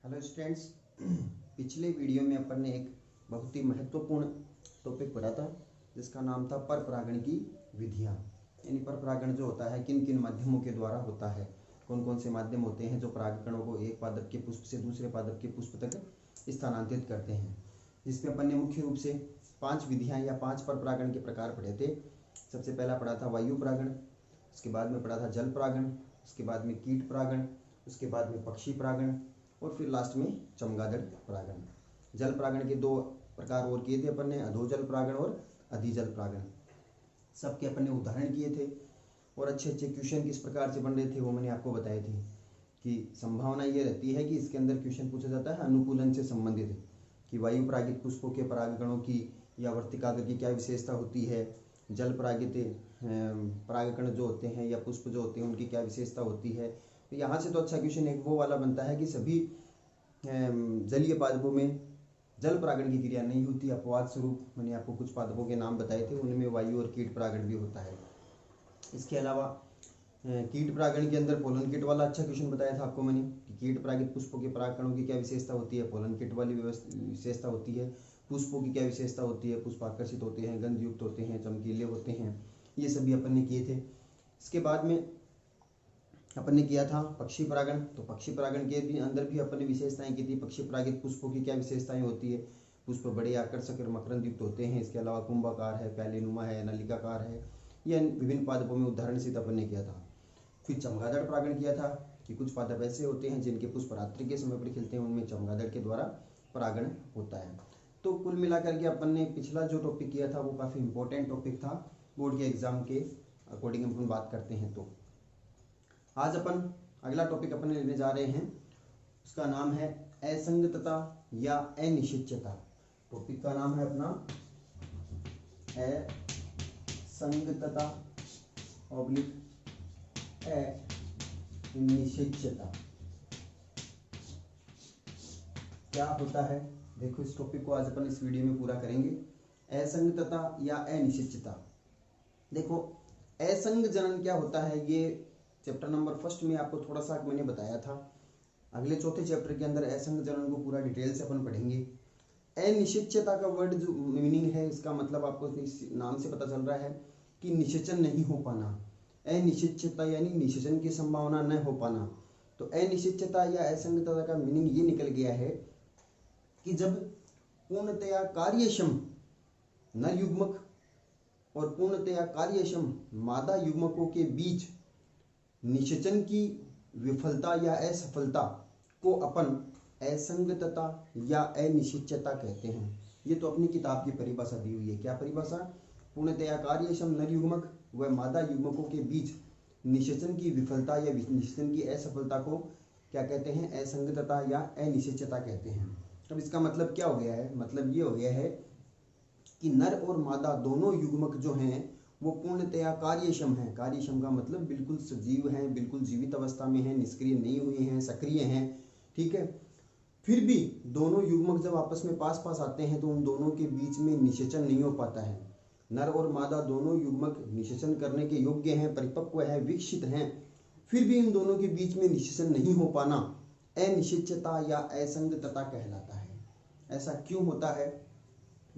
Hello students. पिछले video में अपन ने एक बहुत ही महत्वपूर्ण टॉपिक पढ़ा था जिसका नाम था परपरागण की विधियाँ। यानी परपरागण जो होता है किन किन माध्यमों के द्वारा होता है, कौन कौन से माध्यम होते हैं जो परागकणों को एक पादप के पुष्प से दूसरे पादप के पुष्प तक स्थानांतरित करते हैं। जिसमें अपन ने मुख्य रूप से 5 विधियाँ या 5 परपरागण के प्रकार पढ़े थे। सबसे पहला पढ़ा था वायु परागण, उसके बाद में पढ़ा था जल परागण, उसके बाद में कीट परागण, उसके बाद में पक्षी परागण और फिर लास्ट में चमगादड़ परागण। जल परागण के 2 प्रकार और किए थे अपन ने, अधोजल परागण और अधिजल परागण। सबके अपन ने उदाहरण किए थे और अच्छे अच्छे क्वेश्चन किस प्रकार से बन रहे थे वो मैंने आपको बताए थे कि संभावना ये रहती है कि इसके अंदर क्वेश्चन पूछा जाता है अनुकूलन से संबंधित कि वायु परागित पुष्पों के परागकणों की या वर्तिकाग्र की क्या विशेषता होती है, जल परागित परागकण जो होते हैं या पुष्प जो होते हैं उनकी क्या विशेषता होती है। तो यहाँ से तो अच्छा क्वेश्चन एक वो वाला बनता है कि सभी जलीय पादपों में जल परागण की क्रिया नहीं होती। अपवाद स्वरूप मैंने आपको कुछ पादपों के नाम बताए थे, उनमें वायु और कीट परागण भी होता है। इसके अलावा कीट परागण के अंदर पोलन किट वाला अच्छा क्वेश्चन बताया था आपको मैंने कि कीट परागित पुष्पों के परागकणों की क्या विशेषता होती है, पोलन किट वाली विशेषता होती है, पुष्पों की क्या विशेषता होती है, पुष्प आकर्षित होते हैं, गंध युक्त होते हैं, चमकीले होते हैं, ये सभी अपन ने किए थे। इसके बाद में अपन ने किया था पक्षी परागण। तो पक्षी परागण के भी अंदर भी अपन ने विशेषताएं की थी। पक्षी परागित पुष्पों की क्या विशेषताएं होती है, पुष्प बड़े आकर्षक और मकरंद युक्त होते हैं। इसके अलावा कुंभाकार है, प्यालेनुमा है, नलिकाकार है, यह विभिन्न पादपों में उदाहरण से अपन ने किया था। फिर चमगादड़ परागण किया था कि कुछ पादप ऐसे होते हैं जिनके पुष्प रात्रि के समय पर खिलते हैं, उनमें चमगादड़ के द्वारा परागण होता है। तो कुल मिलाकर के अपन ने पिछला जो टॉपिक किया था वो काफ़ी इंपॉर्टेंट टॉपिक था बोर्ड के एग्जाम के अकॉर्डिंग अपन बात करते हैं। तो आज अपन अगला टॉपिक अपन लेने जा रहे हैं, उसका नाम है असंगतता या अनिश्चितता। टॉपिक का नाम है अपना असंगतता ऑब्लिक अनिश्चितता। क्या होता है देखो, इस टॉपिक को आज अपन इस वीडियो में पूरा करेंगे। असंगतता या अनिश्चितता। देखो असंग जनन क्या होता है, ये चैप्टर नंबर 1 में आपको थोड़ा सा मैंने बताया था। अगले चौथे चैप्टर के अंदर असंग जनन को पूरा डिटेल से अपन पढ़ेंगे। अनिश्चितता का वर्ड जो मीनिंग है, इसका मतलब आपको इस नाम से पता चल रहा है कि निषेचन नहीं हो पाना। अनिश्चितता यानी निषेचन की संभावना न हो पाना। तो अनिश्चितता या असंगतता का मीनिंग ये निकल गया है कि जब पूर्णतया कार्यक्षम नर युग्मक और पूर्णतया कार्यक्षम मादा युग्मकों के बीच निषेचन की विफलता या असफलता को अपन असंगतता या अनिश्चितता कहते हैं। ये तो अपनी किताब की परिभाषा दी हुई है। क्या परिभाषा? पूर्णतया कार्यक्षम नर युग्मक व मादा युग्मकों के बीच निषेचन की विफलता या निषेचन की असफलता को क्या कहते हैं? असंगतता या अनिश्चितता कहते हैं। अब इसका मतलब क्या हो गया है? मतलब ये हो गया है कि नर और मादा दोनों युग्मक जो हैं वो पूर्णतया कार्यक्षम हैं। कार्यक्षम का मतलब बिल्कुल सजीव हैं, बिल्कुल जीवित अवस्था में हैं, निष्क्रिय नहीं हुए हैं, सक्रिय हैं, ठीक है। फिर भी दोनों युग्मक जब आपस में पास पास आते हैं तो उन दोनों के बीच में निषेचन नहीं हो पाता है। नर और मादा दोनों युग्मक निषेचन करने के योग्य हैं, परिपक्व है, विकसित हैं, फिर भी इन दोनों के बीच में निषेचन नहीं हो पाना अनिश्चितता या असंगतता कहलाता है। ऐसा क्यों होता है?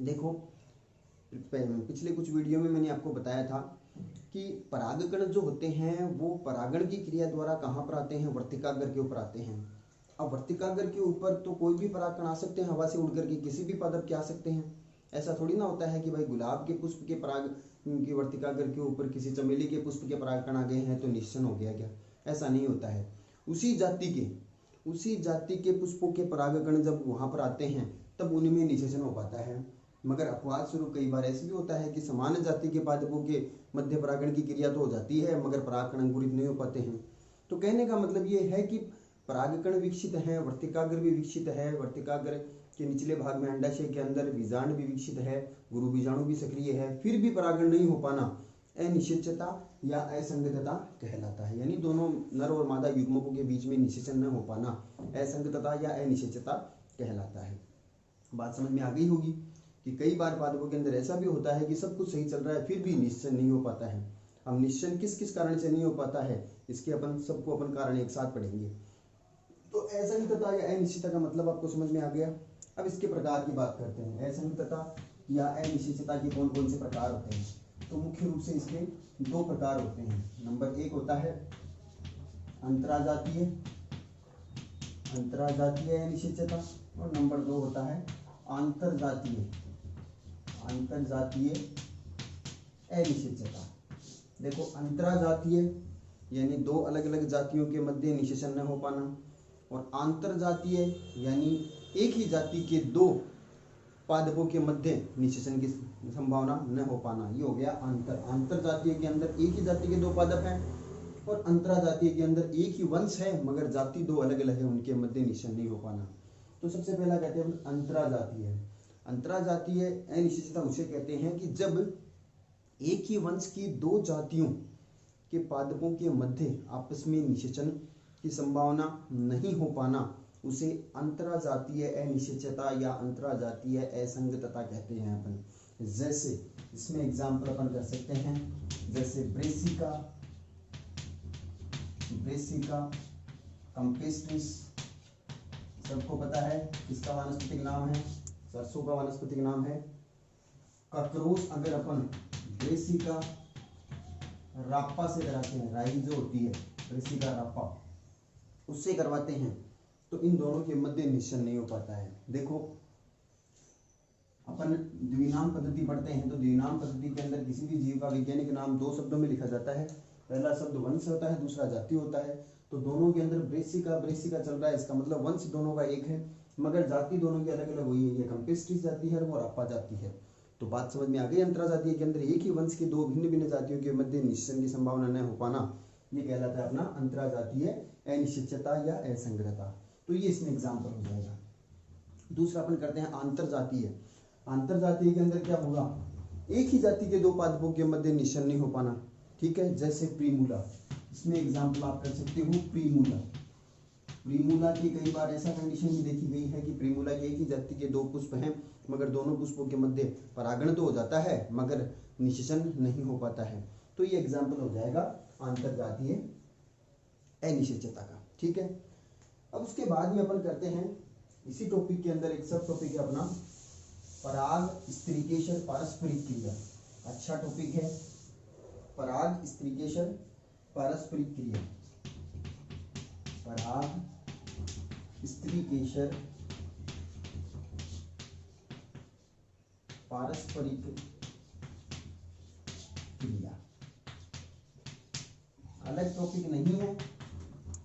देखो पिछले कुछ वीडियो में मैंने आपको बताया था कि परागकण जो होते हैं वो परागण की क्रिया द्वारा कहाँ पर आते हैं? वर्तिकाग्र के ऊपर आते हैं। अब वर्तिकाग्र के ऊपर तो कोई भी परागकण आ सकते हैं, हवा से उड़ करके किसी भी पादप के आ सकते हैं। ऐसा थोड़ी ना होता है कि भाई गुलाब के पुष्प के पराग की वर्तिकाग्र के ऊपर किसी चमेली के पुष्प के परागकण आ गए हैं तो निश्चन हो गया क्या? ऐसा नहीं होता है। उसी जाति के पुष्पों के परागकण जब वहाँ पर आते हैं तब उनमें निषेचन हो पाता है। मगर अपवाद स्वरूप कई बार ऐसे भी होता है कि समान जाति के पादपों के मध्य परागण की क्रिया तो हो जाती है मगर परागकण अंकुरित नहीं हो पाते हैं। तो कहने का मतलब ये है कि परागकण विकसित है, वर्तिकाग्र भी विकसित है, वर्तिकाग्र के निचले भाग में अंडाशय के अंदर बीजांड भी विकसित है, गुरु बीजाणु भी सक्रिय है, फिर भी परागण नहीं हो पाना अनिश्चितता या असंगतता कहलाता है। यानी दोनों नर और मादा युग्मकों के बीच में निषेचन न हो पाना असंगतता या अनिश्चितता कहलाता है। बात समझ में आ गई होगी कि कई बार पादपों के अंदर ऐसा भी होता है कि सब कुछ सही चल रहा है फिर भी निश्चन नहीं हो पाता है। अब निश्चन किस किस कारण से नहीं हो पाता है इसके अपन सबको कारण एक साथ पढ़ेंगे। तो असंगतता या अनिश्चितता का मतलब आपको समझ में आ गया। अब इसके प्रकार की बात करते हैं। असंगतता या अनिश्चितता के कौन कौन से प्रकार होते हैं? तो मुख्य रूप से इसके दो प्रकार होते हैं। नंबर एक होता है अंतराजातीय अनिश्चितता, और नंबर दो होता है आंतरजातीय अनिश्चितता। देखो, अंतराजातीय यानी दो अलग अलग जातियों के मध्य निषेचन न हो पाना, और आंतरजातीय यानी एक ही जाति के दो पादपों के मध्य निषेचन की संभावना न हो पाना। ये हो गया अंतरजातीय के अंदर एक ही जाति के दो पादप हैं, और अंतराजातीय के अंदर एक ही वंश है मगर जाति दो अलग अलग है, उनके मध्य निषेचन नहीं हो पाना। तो सबसे पहला कहते हैं अंतराजातीय अनिश्चितता उसे कहते हैं कि जब एक ही वंश की दो जातियों के पादपों के मध्य आपस में निषेचन की संभावना नहीं हो पाना, उसे अंतराजातीय अनिश्चितता या अंतराजातीय असंगतता कहते हैं अपन। जैसे इसमें एग्जाम्पल अपन कर सकते हैं, जैसे ब्रेसिका कंपेस्ट्रिस, सबको पता है किसका वानस्पतिक नाम है, सरसों का वानस्पतिक नाम है। ककरोस अगर अपन ब्रेसिका राप्पा से कराते हैं, राई जो होती है ब्रेसिका राप्पा, उससे करवाते हैं, तो इन दोनों के मध्य निषेचन नहीं हो पाता है। देखो, अपन द्विनाम पद्धति पढ़ते हैं, तो द्विनाम पद्धति के अंदर किसी भी जीव का वैज्ञानिक नाम दो शब्दों में लिखा जाता है। पहला शब्द वंश होता है, दूसरा जाति होता है। तो दोनों के अंदर ब्रेसिका चल रहा है, इसका मतलब वंश दोनों का एक है मगर जाति दोनों की अलग अलग हुई है। ये कंपेस्ट्रिस जाति है और वो राप्पा जाति है। तो बात समझ में आ गई। अंतराजातीय के अंदर एक ही वंश की दो भिन्न भिन्न जातियों के मध्य निषेचन की संभावना न हो पाना, ये कहलाता है अपना अंतराजातीय अनिश्चितता या असंगतता। तो ये इसमें एग्जाम्पल हो जाएगा। दूसरा अपन करते हैं अंतरजातीय के अंदर क्या होगा, एक ही जाति के दो पादपों के मध्य निषेचन नहीं हो पाना। ठीक है, जैसे प्रीमूला, इसमें एग्जाम्पल आप कर सकते हो प्रीमूला की कई बार ऐसा कंडीशन भी देखी गई है कि प्रीमूला की एक ही जाति के दो पुष्प हैं मगर दोनों पुष्पों के मध्य परागण तो हो जाता है मगर निषेचन नहीं हो पाता है। तो ये एग्जाम्पल हो जाएगा अंतरजातीय अनिश्चितता का। ठीक है, अब उसके बाद में अपन करते हैं इसी टॉपिक के अंदर एक सब टॉपिक है अपना पराग स्त्रीकेशर पारस्परिक क्रिया। अच्छा टॉपिक है पराग स्त्रीकेशर पारस्परिक क्रिया। पराग स्त्रीकेशर पारस्परिक क्रिया अलग टॉपिक नहीं है।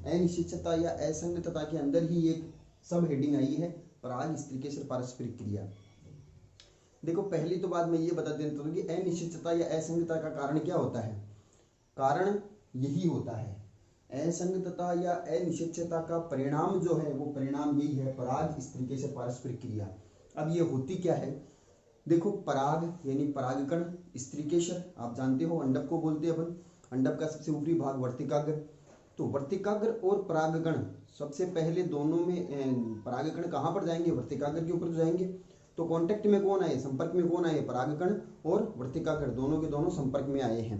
अनिश्चितता या असंगतता के अंदर ही एक सब हेडिंग आई है पराग स्त्रीकेशर पारस्परिक क्रिया। देखो, पहली तो बात मैं ये बता देता हूँ कि अनिश्चितता या असंगतता का कारण क्या होता है। कारण यही होता है, असंगतता या अनिश्चितता का परिणाम जो है वो परिणाम यही है पराग स्त्रीकेशर पारस्परिक क्रिया। अब ये होती क्या है, देखो, पराग यानी परागकण, स्त्रीकेशर आप जानते हो अंडक को बोलते हैं अपन। अंडक का सबसे ऊपरी भाग वर्तिकाग्र। तो वर्तिकाग्र और परागकण सबसे पहले दोनों में परागकण कहाँ पर जाएंगे, वर्तिकाग्र के ऊपर जाएंगे। तो कांटेक्ट में कौन आए, संपर्क में कौन आए, परागकण और वर्तिकाग्र दोनों के दोनों संपर्क में आए हैं।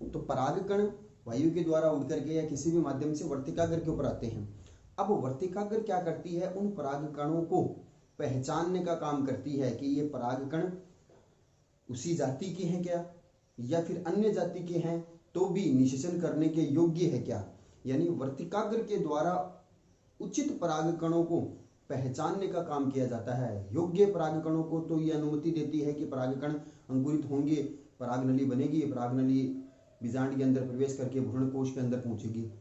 तो परागकण वायु के द्वारा उड़ करके या किसी भी माध्यम से वर्तिकाग्र के ऊपर आते हैं। अब वर्तिकाग्र क्या करती है, उन परागकणों को पहचानने का काम करती है कि ये परागकण उसी जाति के हैं क्या या फिर अन्य जाति के हैं तो भी निषेचन करने के योग्य है क्या। यानी वर्तिकाग्र के द्वारा उचित परागकणों को पहचानने का काम किया जाता है। योग्य परागकणों को तो ये अनुमति देती है कि परागकण अंकुरित होंगे, परागनली बनेगी, परागनली बीजांड के अंदर प्रवेश करके भ्रूणकोश के अंदर पहुंचेगी,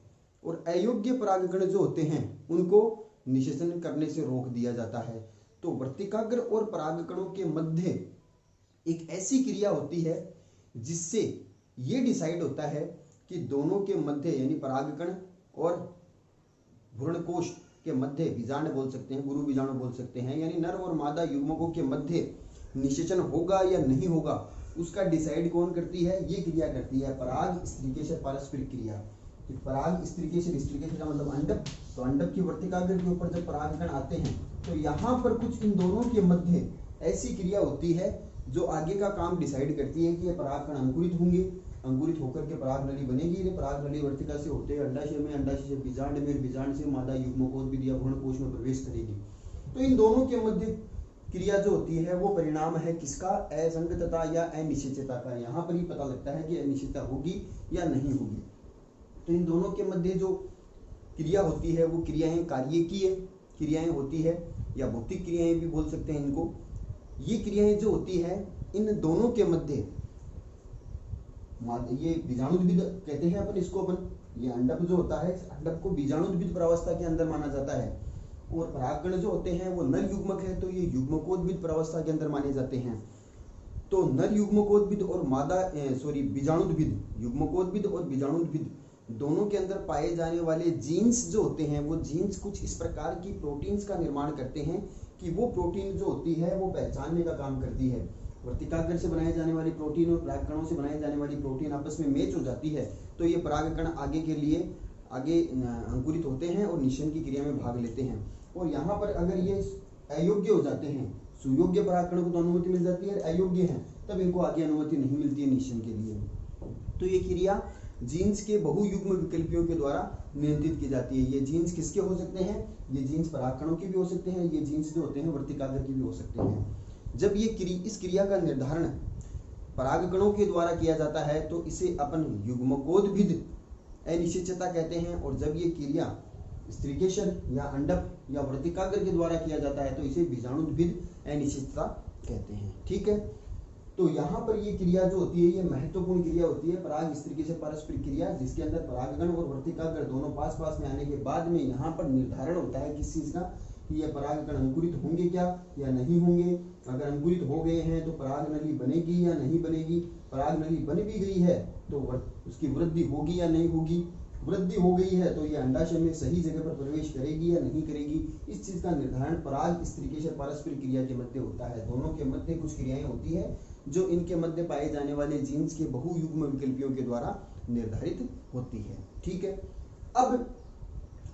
और अयोग्य परागकण जो होते हैं उनको निषेचन करने से रोक दिया जाता है। तो वर्तिकाग्र और परागकणों के मध्य एक ऐसी क्रिया होती है जिससे ये डिसाइड होता है कि दोनों के मध्य यानी परागकण और भ्रूणकोश के मध्य बीजांड बोल सकते हैं, गुरु बीजाणु बोल सकते हैं, यानी नर और मादा युग्मकों के मध्य निषेचन होगा या नहीं होगा उसका डिसाइड कौन करती है, ये क्रिया करती है पराग स्त्रीकेशर पारस्परिक क्रिया। पराग स्त्रीकेशर का मतलब अंडक। तो अंडक की वर्तिकाग्र के ऊपर जब परागकण आते हैं तो यहाँ पर कुछ इन दोनों के मध्य ऐसी क्रिया होती है जो आगे का काम डिसाइड करती है कि ये परागकण अंकुरित होंगे अंकुरित होकर के पराग नली बनेगी। ये पराग नली वर्तिका से होते हैं अंडाशय में, अंडाशय से बीजांड में, बीजांड से मादा युग्मकोद्भिद या भ्रूणकोश में प्रवेश करेगी। तो इन दोनों के मध्य क्रिया जो होती है वो परिणाम है किसका? असंगतता या अनिश्चितता का। यहाँ पर ही पता लगता है कि अनिश्चितता होगी या नहीं होगी। तो इन दोनों के मध्य जो क्रिया होती है वो क्रियाएं कार्यकीय क्रियाएं होती है या भौतिक क्रियाएं भी बोल सकते हैं इनको। ये क्रियाएं जो होती है इन दोनों के मध्य, ये बीजाणुद्भिद कहते हैं अपन इसको, अपन ये अंडक जो होता है अंडक को बीजाणुद्भिद प्रावस्था के अंदर माना जाता है, और परागकण जो होते हैं वो नर युग्मक है तो ये युग्मकोद्भिद प्रावस्था के अंदर माने जाते हैं। तो नर युग्मकोद्भिद और मादा बीजाणुद्भिद, युग्मकोद्भिद और बीजाणुद्भिद दोनों के अंदर पाए जाने वाले जीन्स जो होते हैं वो जीन्स कुछ इस प्रकार की प्रोटीन्स का निर्माण करते हैं कि वो प्रोटीन जो होती है वो पहचानने का काम करती है। वर्तिकाग्र से बनाए जाने वाली प्रोटीन और परागकणों से बनाई जाने वाली प्रोटीन आपस में मैच हो जाती है तो ये परागकण आगे के लिए आगे अंकुरित होते हैं और निषेचन की क्रिया में भाग लेते हैं। और यहाँ पर अगर ये अयोग्य हो जाते हैं, सुयोग्य परागकण को तो अनुमति मिल जाती है, अयोग्य हैं तब इनको आगे अनुमति नहीं मिलती है निषेचन के लिए। तो ये क्रिया जीन्स के बहुयुग्म विकल्पियों के द्वारा नियंत्रित की जाती है। ये जीन्स किसके हो सकते हैं? ये जीन्स परागकणों के भी हो सकते हैं, ये जीन्स जो होते हैं वर्तिकाग्र के भी हो सकते हैं। जब ये इस क्रिया का निर्धारण परागकणों के द्वारा किया जाता है तो इसे अपन युग्मकोद्भिद अनिश्चितता कहते हैं, और जब ये क्रिया स्त्रीकेशर या अंडक या वर्तिकाग्र के द्वारा किया जाता है तो इसे बीजाणुद्भिद अनिश्चितता कहते हैं। ठीक है, तो यहाँ पर ये क्रिया जो होती है ये महत्वपूर्ण क्रिया होती है, पराग स्त्रीकेशर पारस्परिक क्रिया, जिसके अंदर परागकण और वर्तिकाग्र दोनों पास पास में आने के बाद में यहाँ पर निर्धारण होता है किस चीज का, कि ये परागकण अंकुरित होंगे क्या या नहीं होंगे। अगर अंकुरित हो गए हैं तो पराग नली बनेगी या नहीं बनेगी, पराग नली बन भी गई है तो उसकी वृद्धि होगी या नहीं होगी, वृद्धि हो गई है तो ये अंडाशय में सही जगह पर प्रवेश करेगी या नहीं करेगी। इस चीज का निर्धारण पराग स्त्रीकेशर पारस्परिक क्रिया के मध्य होता है। दोनों के मध्य कुछ क्रियाएं होती है जो इनके मध्य पाए जाने वाले जीन्स के बहुयुग्म विकल्पियों के द्वारा निर्धारित होती है। ठीक है, अब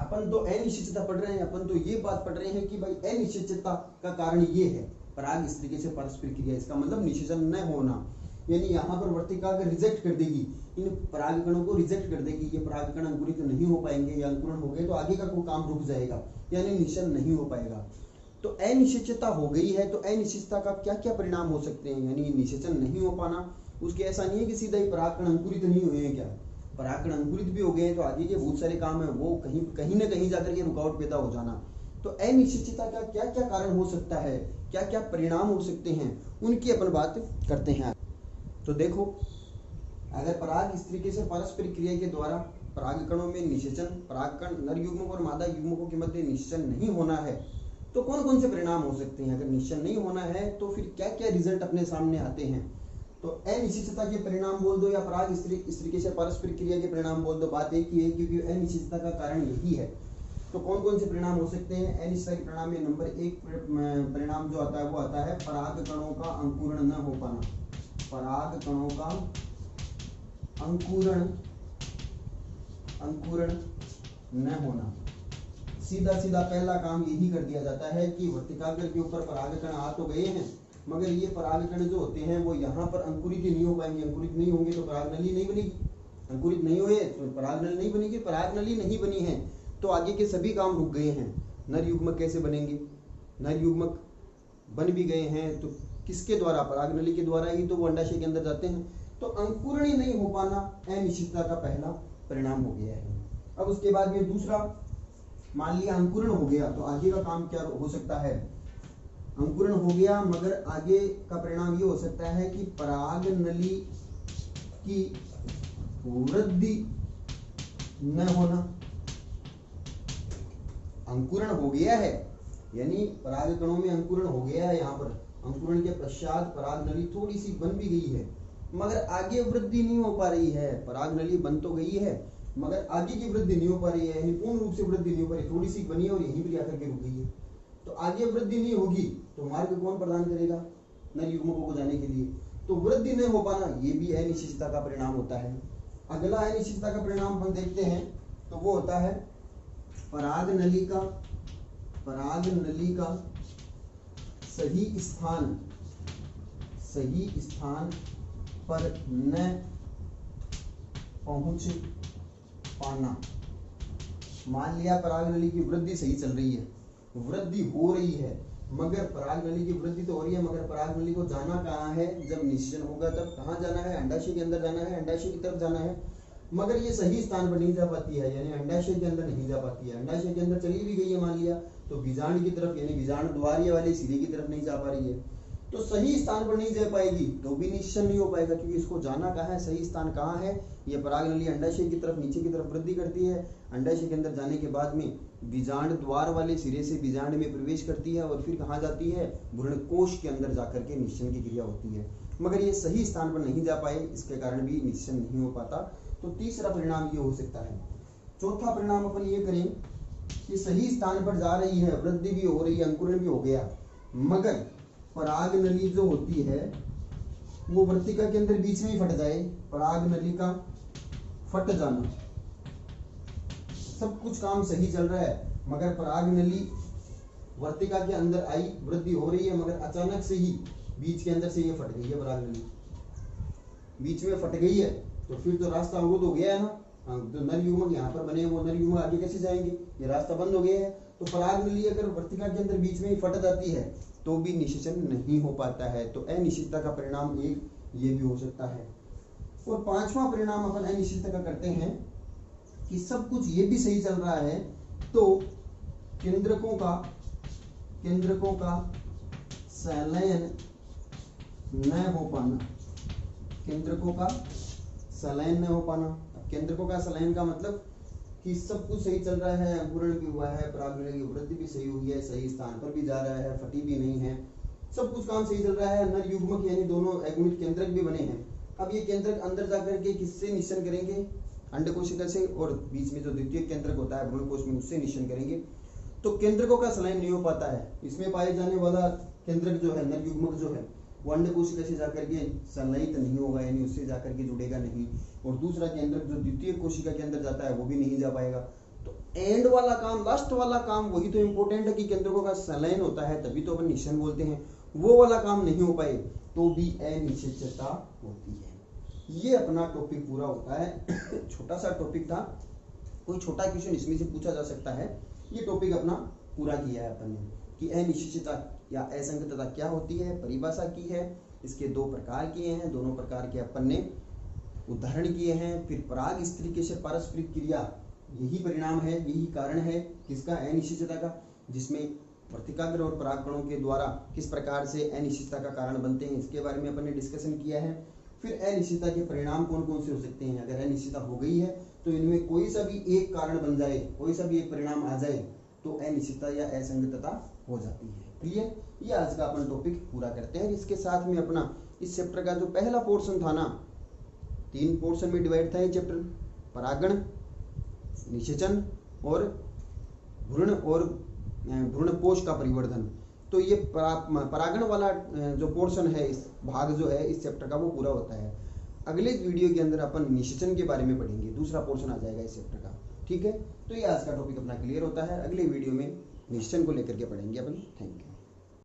अपन तो अनिश्चितता पढ़ रहे हैं, अपन तो ये बात पढ़ रहे हैं कि भाई अनिश्चितता का कारण ये है पराग स्त्रीकेशर पारस्परिक क्रिया, इसका मतलब निषेचन न होना, यानी यहाँ पर वर्तिकाग्र रिजेक्ट कर देगी, इन परागकणों को रिजेक्ट कर देगी, ये परागकण अंकुरित नहीं हो पाएंगे या अंकुरण हो गए तो आगे का कोई काम रुक जाएगा, यानी निषेचन नहीं हो पाएगा। तो अनिश्चितता हो गई है तो अनिश्चितता का क्या क्या परिणाम हो सकते हैं, यानी निषेचन नहीं हो पाना, उसके ऐसा नहीं है कि सीधा ही परागकण अंकुरित नहीं हुए हैं, क्या परागकण अंकुरित भी हो गए हैं तो आगे के बहुत सारे काम है वो कहीं ना कहीं जाकर के रुकावट पैदा हो जाना। तो अनिश्चितता का क्या क्या कारण हो सकता है, क्या क्या परिणाम हो सकते हैं, उनकी अपन बात करते हैं। तो देखो, अगर पराग स्त्रीकेशर पारस्परिक क्रिया के द्वारा परागकणों में निषेचन, परागकण नर युग्मक और मादा युग्मकों के मध्य निषेचन नहीं होना है तो कौन कौन से परिणाम हो सकते हैं। अगर निषेचन नहीं होना है तो फिर क्या क्या रिजल्ट अपने सामने आते हैं। तो अनिश्चितता के परिणाम बोल दो या पराग स्त्रीकेशर पारस्परिक क्रिया के परिणाम बोल दो, बात एक ही है क्योंकि अनिश्चितता का कारण यही है। तो कौन कौन से परिणाम हो सकते हैं अनिश्चितता के परिणाम में? नंबर एक परिणाम जो आता है वो आता है परागकणों का अंकुरण न हो पाना, परागकणों का अंकुरण न होना। सीधा सीधा पहला काम यही कर दिया जाता है कि वर्तिकाग्र के ऊपर परागकण आ तो गए हैं मगर ये परागकण जो होते हैं वो यहाँ पर अंकुरित ही नहीं हो पाएंगे, अंकुरित नहीं होंगे तो परागनली नहीं बनेगी, अंकुरित नहीं हुए तो परागनली नहीं बनेगी, परागनली नहीं बनी है तो आगे के सभी काम रुक गए हैं। नर युग्मक कैसे बनेंगे, नर युग्मक बन भी गए हैं तो किसके द्वारा, परागनली के द्वारा ही तो वो अंडाशय के अंदर जाते हैं। तो अंकुरण ही नहीं हो पाना अनिश्चितता का पहला परिणाम हो गया है। अब उसके बाद में दूसरा, मान लिया अंकुरण हो गया तो आगे का काम क्या हो सकता है, अंकुरण हो गया मगर आगे का परिणाम ये हो सकता है कि पराग नली की वृद्धि न होना। अंकुरण हो गया है यानी परागकणों में अंकुरण हो गया है, यहाँ पर अंकुरण के पश्चात पराग नली थोड़ी सी बन भी गई है मगर आगे वृद्धि नहीं हो पा रही है। पराग नली बन तो गई है मगर आगे की वृद्धि नहीं हो पा रही है, यानी पूर्ण रूप से वृद्धि नहीं हो पा रही, थोड़ी सी बनी है और यहीं पर आकर के रुक गई है। तो आगे वृद्धि नहीं होगी तो मार्ग कौन प्रदान करेगा, नर युग्मकों को जाने के लिए। तो वृद्धि नहीं हो पाना ये भी अनिश्चितता का परिणाम होता है। अगला अनिश्चितता का परिणाम हम देखते हैं तो वो होता है पराग नली का सही स्थान पर न पहुंच पाना। मान लिया पराग नली की वृद्धि सही चल रही है, वृद्धि हो रही है, मगर पराग नली की वृद्धि तो हो रही है, मगर पराग नली को जाना कहाँ है? जब निषेचन होगा तब कहाँ जाना है? अंडाशय के अंदर जाना है, अंडाशय की तरफ जाना है, मगर ये सही स्थान पर नहीं जा पाती है, यानी अंडाशय के अंदर नहीं जा पाती है। अंडाशय के अंदर चली भी गई है मान लिया, तो बीजांड की तरफ यानी बीजांड द्वार वाले सिरे की तरफ नहीं जा पा रही है, तो सही स्थान पर नहीं जा पाएगी तो भी निषेचन नहीं हो पाएगा, क्योंकि इसको जाना कहाँ है? सही स्थान कहाँ है? ये पराग नली अंडाशय की तरफ नीचे की तरफ वृद्धि करती है, अंडाशय के अंदर जाने के बाद में बीजांड द्वार वाले सिरे से बीजांड में प्रवेश करती है और फिर कहाँ जाती है? भ्रूणकोश के अंदर जाकर के निषेचन की क्रिया होती है, मगर ये सही स्थान पर नहीं जा पाए, इसके कारण भी निषेचन नहीं हो पाता। तो तीसरा परिणाम ये हो सकता है। चौथा परिणाम अपन ये करें कि सही स्थान पर जा रही है, वृद्धि भी हो रही है, अंकुरण भी हो गया, मगर पराग नली जो होती है वो वर्तिका के अंदर बीच में ही फट जाए, पराग नली का फट जाना। सब कुछ काम सही चल रहा है, मगर पराग नली वर्तिका के अंदर आई, वृद्धि हो रही है, मगर अचानक से ही बीच के अंदर से ये फट गई है, पराग नली बीच में फट गई है, तो फिर तो रास्ता अवरुद्ध हो गया है ना। जो नर युग्मक यहाँ पर बने वो नर युग्मक आगे कैसे जाएंगे? ये रास्ता बंद हो गया है। तो पराग नली अगर वर्तिका के अंदर बीच में ही फट जाती है तो भी निषेचन नहीं हो पाता है। तो अनिश्चितता का परिणाम एक ये भी हो सकता है। और पांचवा परिणाम अपन अनिश्चितता का करते हैं कि सब कुछ ये भी सही चल रहा है तो केंद्रकों का संलयन न हो पाना, केंद्रकों का संलयन न हो पाना। अब केंद्रकों का संलयन का मतलब कि सब कुछ सही चल रहा है, अंकुरण भी हुआ है, पराग नली की वृद्धि भी सही हुई है, सही स्थान पर भी जा रहा है, फटी भी नहीं है, सब कुछ काम सही चल रहा है, नर युग्मक यानी दोनों एगुणित केंद्रक भी बने हैं। अब ये केंद्रक अंदर जाकर के किससे निषेचन करेंगे? अंडकोशिका से, और बीच में जो द्वितीय केंद्रक होता है भ्रूणकोश में उससे निषेचन करेंगे। तो केंद्रकों का संलयन नहीं हो पाता है। इसमें पाए जाने वाला केंद्रक जो है, नर युग्मक जो है, वो अंडकोशिका से जाकर के संलयित नहीं होगा, यानी उससे जाकर के जुड़ेगा नहीं, और दूसरा केंद्रक जो द्वितीय कोशिका के अंदर जाता है वो भी नहीं जा पाएगा। तो एंड वाला काम, लास्ट वाला काम वही तो इम्पोर्टेंट है कि केंद्रकों का संलयन होता है, तभी तो अपन निषेचन बोलते हैं। वो वाला काम नहीं हो पाए तो भी अनिश्चितता होती है। ये अपना टॉपिक पूरा होता है। छोटा सा टॉपिक था, कोई छोटा क्वेश्चन इसमें से पूछा जा सकता है। ये टॉपिक अपना पूरा किया है अपन ने कि अनिश्चितता या असंगतता क्या होती है, परिभाषा की है, इसके दो प्रकार किए हैं, दोनों प्रकार के अपन ने उदाहरण किए हैं। फिर पराग स्त्री से पारस्परिक क्रिया, यही परिणाम है, यही कारण है किसका? अनिश्चितता का, जिसमें वर्तिकाग्र और परागकणों के द्वारा किस प्रकार से अनिश्चितता का कारण बनते हैं, इसके बारे में अपन ने डिस्कशन किया है। फिर अनिश्चितता के परिणाम कौन कौन से हो सकते हैं। अगर अनिश्चितता हो गई है तो इनमें कोई सा भी एक कारण बन जाए, कोई सा भी एक परिणाम आ जाए तो अनिश्चितता या असंगतता हो जाती है। क्लियर? ये आज का अपन टॉपिक पूरा करते हैं। इसके साथ में अपना इस चैप्टर का जो पहला पोर्शन था ना, 3 पोर्शन में डिवाइड था ये चैप्टर, परागण, निषेचन और भ्रूणकोश का परिवर्धन। तो ये परागण वाला जो पोर्शन है, इस भाग जो है इस चैप्टर का, वो पूरा होता है। अगले वीडियो के अंदर अपन निषेचन के बारे में पढ़ेंगे, दूसरा पोर्शन आ जाएगा इस चैप्टर का। ठीक है, तो ये आज का टॉपिक अपना क्लियर होता है। अगले वीडियो में निषेचन को लेकर के पढ़ेंगे अपन। Thank you.